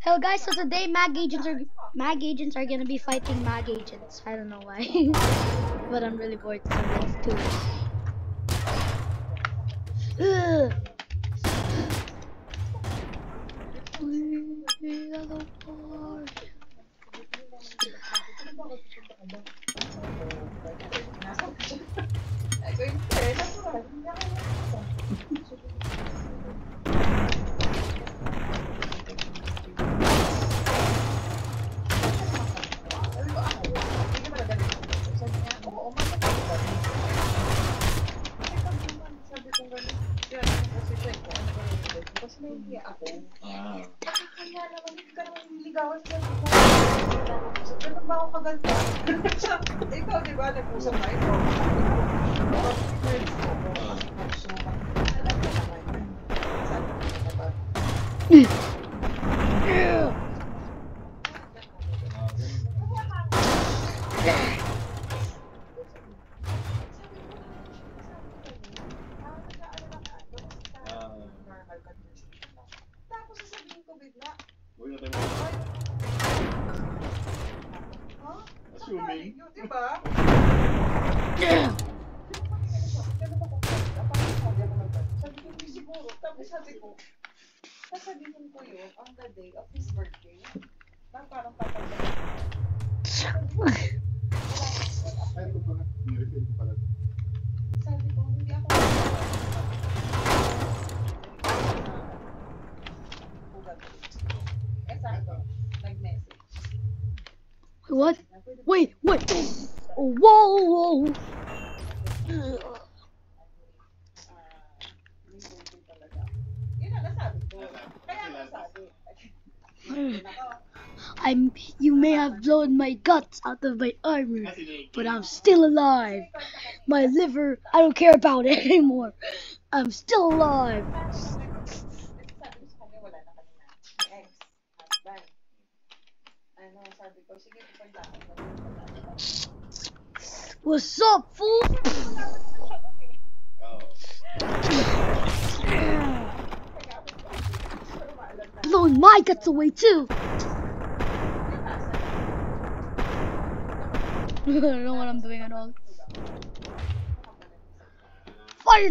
Hello guys, so today mag agents are gonna be fighting mag agents. I don't know why. But I'm really bored, so let's do it. Ugh. We are the board. Ikaw, di ba, nag-usap na ito? Tapos sasabihin ko bigla, Assuming. di ba? Sabi ko, hindi siguro. Tapos sabi ko, sasabihin ko yun on the day of his birthday. Na parang tatanda. Ay, ito pala. Nirefill ko pala. Sabi ko, hindi ako sakto, nag-message. What? Wait. Oh, whoa. Yun ang nasabi ko. Kaya nasabi. You may have blown my guts out of my armor, but I'm still alive. My liver, I don't care about it anymore. I'm still alive. Sabi ko sa kanya, wala na kami na. May ex-husband. Sabi ko, sige, pupunta ako. What's up, fool? Blowing my guts away too. I don't know what I'm doing at all. Fire!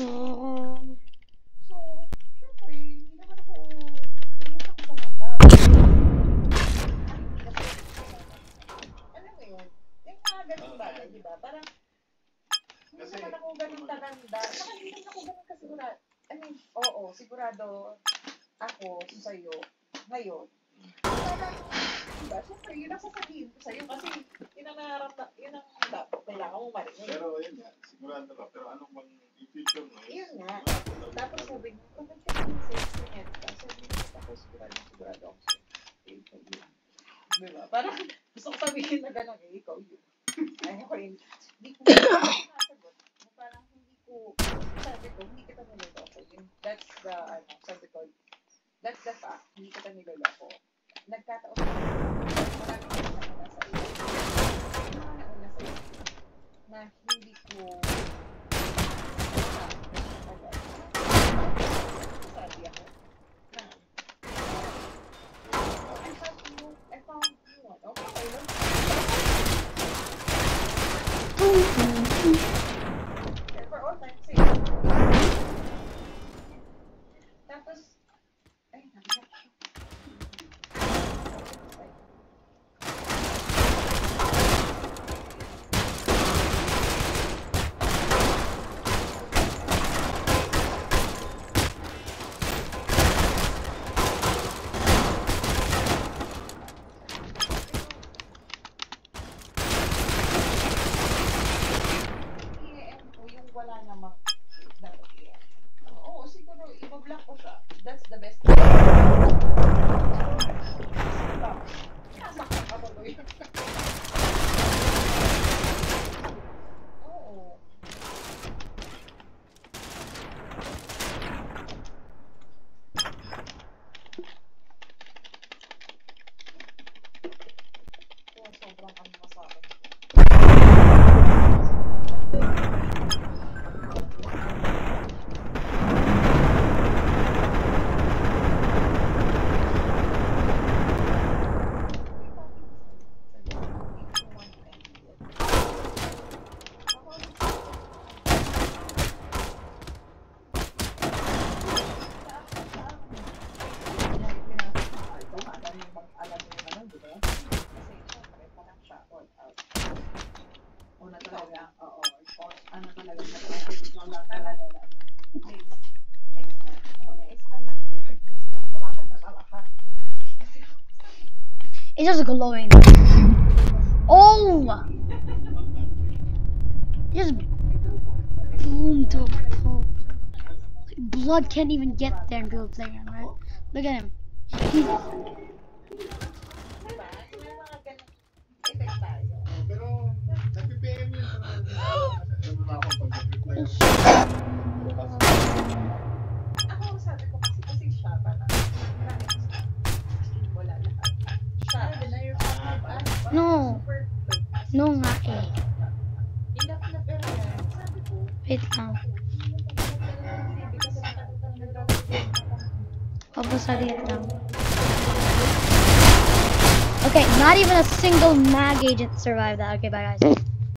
So, syempre, hindi naman ako sa mata. Alam mo yun, yung mga ganung bagay, di ba? Parang, hindi naman ako ganun tatanda. Saka hindi naman ako ganun kasigurado. I mean, oo, sigurado ako sa'yo ngayon. Parang, diba, syempre, yun ang sasabihin ko sa'yo kasi yun ang dapat kailangan mong marinig. Pero yun nga, sigurado ka. Pero anong bang future mo? Yun nga. Tapos sabi niya, kung nagka-consent niya, sabi niya, ako sigurado ako sa'yo. Diba? Parang gusto ko sabihin na gano'n, ikaw yun. Ay, ako yun. Hindi ko masasagot. Parang hindi ko, sabi ko, hindi kita niloloko. That's the, sabi ko, that's the fact. Hindi kita niloloko. Nagkataon ko, maraming nauna sa iyo. Nauna sa iyo. Na hindi ko, sabi ako, na, I found you one. Okay, lang. For all time's sake. Tapos, ay, nakita ko. wala namang dapat iyan. Oo, siguro, ibablock ko siya. That's the best. Nasaktan ka tuloy. Oo. Kaya sobrang ano masabi. Una talaga, oo. Ano talaga sa talaga. It's just glowing. Oh! Just boom to a pulp. Blood can't even get there and build a playground, right? Look at him. Pero, nag-PPM yun. Ako, sabi ko kasi siya, parang wala lahat. Siya, No. No nga eh. Enough na pero yan. Sabi ko, Wait lang. Papasalit lang. Okay, not even a single mag agent survived that. Okay, bye guys.